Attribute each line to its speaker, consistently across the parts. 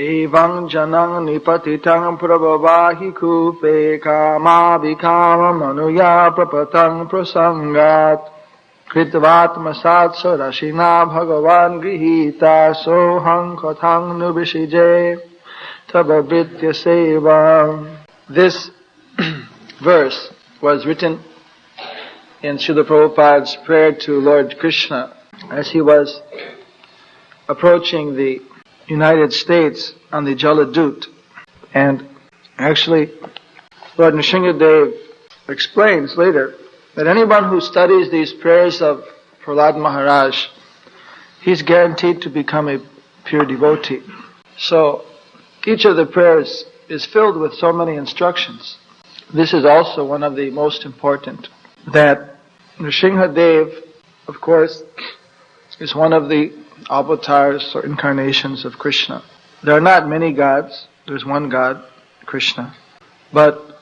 Speaker 1: Evaṁ janang nipatitaṁ prabhavahi kupe kama vikama manuya prapatang prasangat kritvatmasat sarashina bhagavan grihita soham kathang nubishije tabhavritya seva. This verse was written in Srila Prabhupada's prayer to Lord Krishna as he was approaching the United States on the Jaladut. And actually, Lord Nrsimhadev explains later that anyone who studies these prayers of Prahalad Maharaj, he's guaranteed to become a pure devotee. So, each of the prayers is filled with so many instructions. This is also one of the most important. That Nrsimhadev, of course, is one of the avatars or incarnations of Krishna. There are not many gods. There's one God, Krishna. But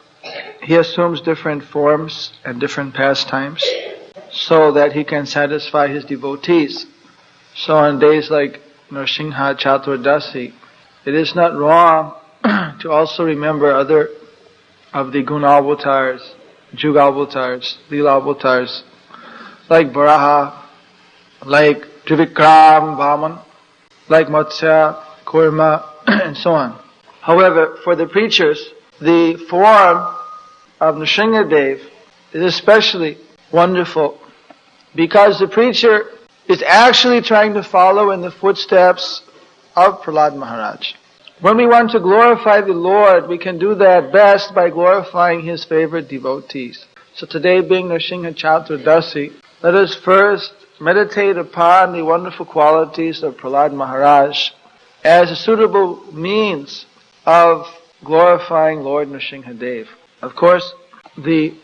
Speaker 1: he assumes different forms and different pastimes so that he can satisfy his devotees. So on days like Nrsimha Chaturdasi, it is not wrong to also remember other of the Guna avatars, Juga avatars, Lila avatars, like Varaha, like Trivikram, Vaman, like Matsya, Kurma, and so on. However, for the preachers, the form of Nrsimhadev is especially wonderful because the preacher is actually trying to follow in the footsteps of Prahalad Maharaj. When we want to glorify the Lord, we can do that best by glorifying His favorite devotees. So today, being Nrsimha Chaturdasi, let us first meditate upon the wonderful qualities of Prahalad Maharaj as a suitable means of glorifying Lord Nrsimhadev. Of course, the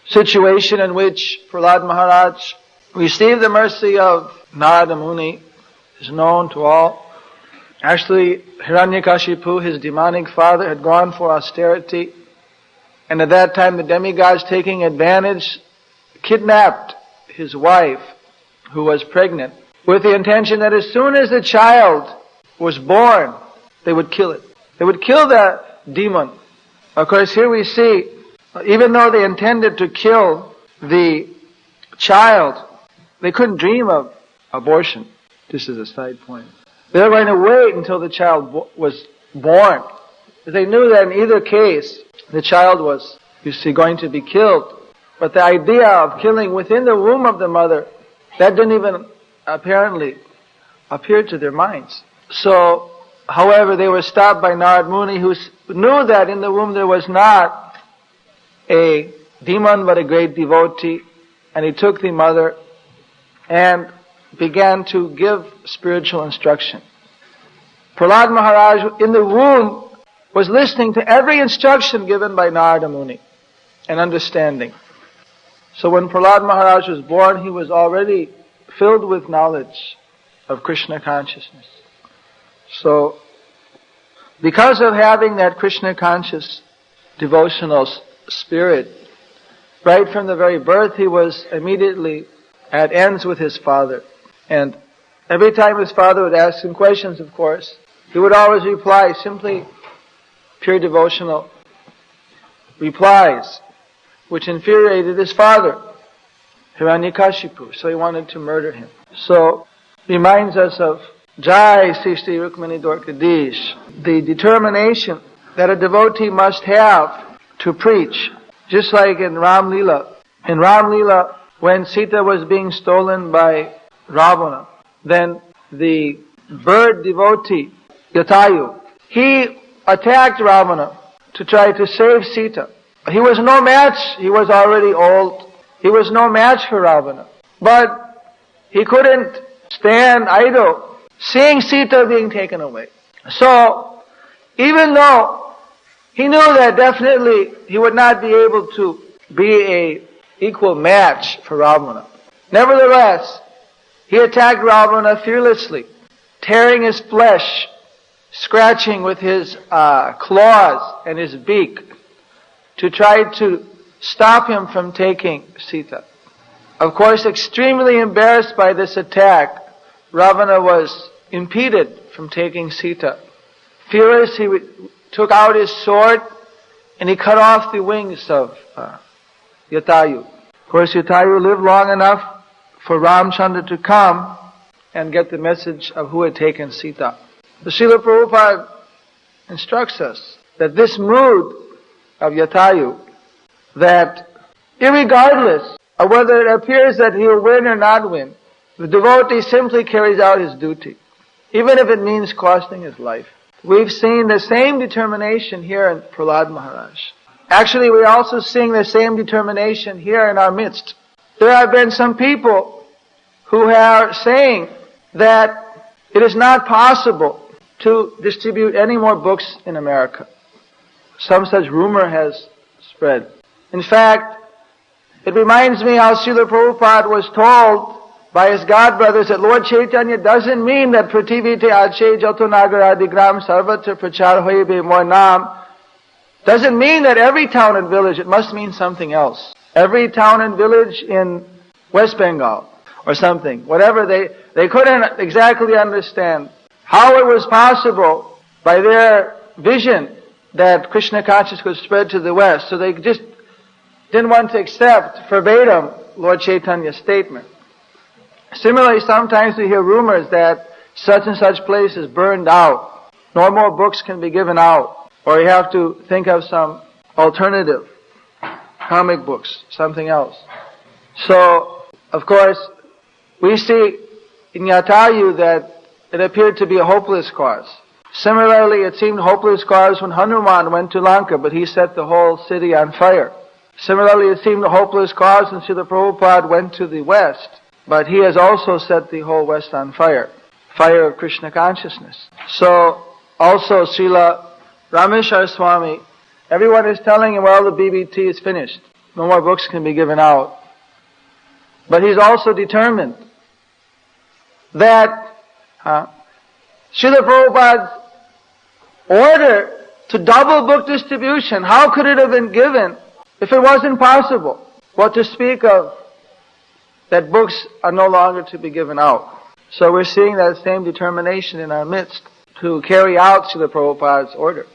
Speaker 1: situation in which Prahalad Maharaj received the mercy of Narada Muni is known to all. Actually, Hiranyakashipu, his demonic father, had gone for austerity, and at that time the demigods, taking advantage, kidnapped his wife, who was pregnant, with the intention that as soon as the child was born, they would kill it. They would kill the demon. Of course, here we see, even though they intended to kill the child, they couldn't dream of abortion. This is a side point. They were going to wait until the child was born. They knew that in either case, the child was, going to be killed. But the idea of killing within the womb of the mother, that didn't even apparently appear to their minds. So, however, they were stopped by Narad Muni, who knew that in the womb there was not a demon but a great devotee, and he took the mother and began to give spiritual instruction. Prahalad Maharaj in the womb was listening to every instruction given by Narada Muni and understanding. So when Prahalad Maharaj was born, he was already filled with knowledge of Krishna consciousness. So, because of having that Krishna conscious devotional spirit, right from the very birth he was immediately at ends with his father. And every time his father would ask him questions, of course, he would always reply simply pure devotional replies, which infuriated his father, Hiranyakashipu, so he wanted to murder him. So, reminds us of Jai Sri Sri Rukmini Dwarkadish, the determination that a devotee must have to preach, just like in Ram Lila. In Ram Lila, when Sita was being stolen by Ravana, then the bird devotee, Jatayu, he attacked Ravana to try to save Sita. He was no match, he was already old, he was no match for Ravana. But he couldn't stand idle, seeing Sita being taken away. So, even though he knew that definitely he would not be able to be a equal match for Ravana, nevertheless, he attacked Ravana fearlessly, tearing his flesh, scratching with his claws and his beak to try to stop him from taking Sita. Of course, extremely embarrassed by this attack, Ravana was impeded from taking Sita Fearless, he took out his sword and he cut off the wings of Jatayu. Of course, Jatayu lived long enough for Ramchandra to come and get the message of who had taken Sita. The Srila Prabhupada instructs us that this mood of Jatayu, that irregardless of whether it appears that he will win or not win, the devotee simply carries out his duty, even if it means costing his life. We've seen the same determination here in Prahalad Maharaj. Actually, we're also seeing the same determination here in our midst. There have been some people who are saying that it is not possible to distribute any more books in America. Some such rumor has spread. In fact, it reminds me how Srila Prabhupada was told by his godbrothers that Lord Caitanya doesn't mean that Prativite Ache Jato Nagaradigram Sarvatra Prachar Hoibe More Nam. Doesn't mean that every town and village, it must mean something else. Every town and village in West Bengal or something. Whatever, they couldn't exactly understand how it was possible by their vision that Krishna consciousness could spread to the West. So they just didn't want to accept verbatim Lord Chaitanya's statement. Similarly, sometimes we hear rumors that such and such place is burned out. No more books can be given out. Or you have to think of some alternative comic books, something else. So, of course, we see in Jatayu that it appeared to be a hopeless cause. Similarly, it seemed a hopeless cause when Hanuman went to Lanka, but he set the whole city on fire. Similarly, it seemed a hopeless cause when Srila Prabhupada went to the West, but he has also set the whole West on fire. Fire of Krishna consciousness. So, also Srila Rameshwar Swami, everyone is telling him, well, the BBT is finished. No more books can be given out. But he's also determined that Srila Prabhupada's order to double book distribution, how could it have been given if it wasn't possible? What to speak of that books are no longer to be given out. So we're seeing that same determination in our midst to carry out Srila Prabhupada's order.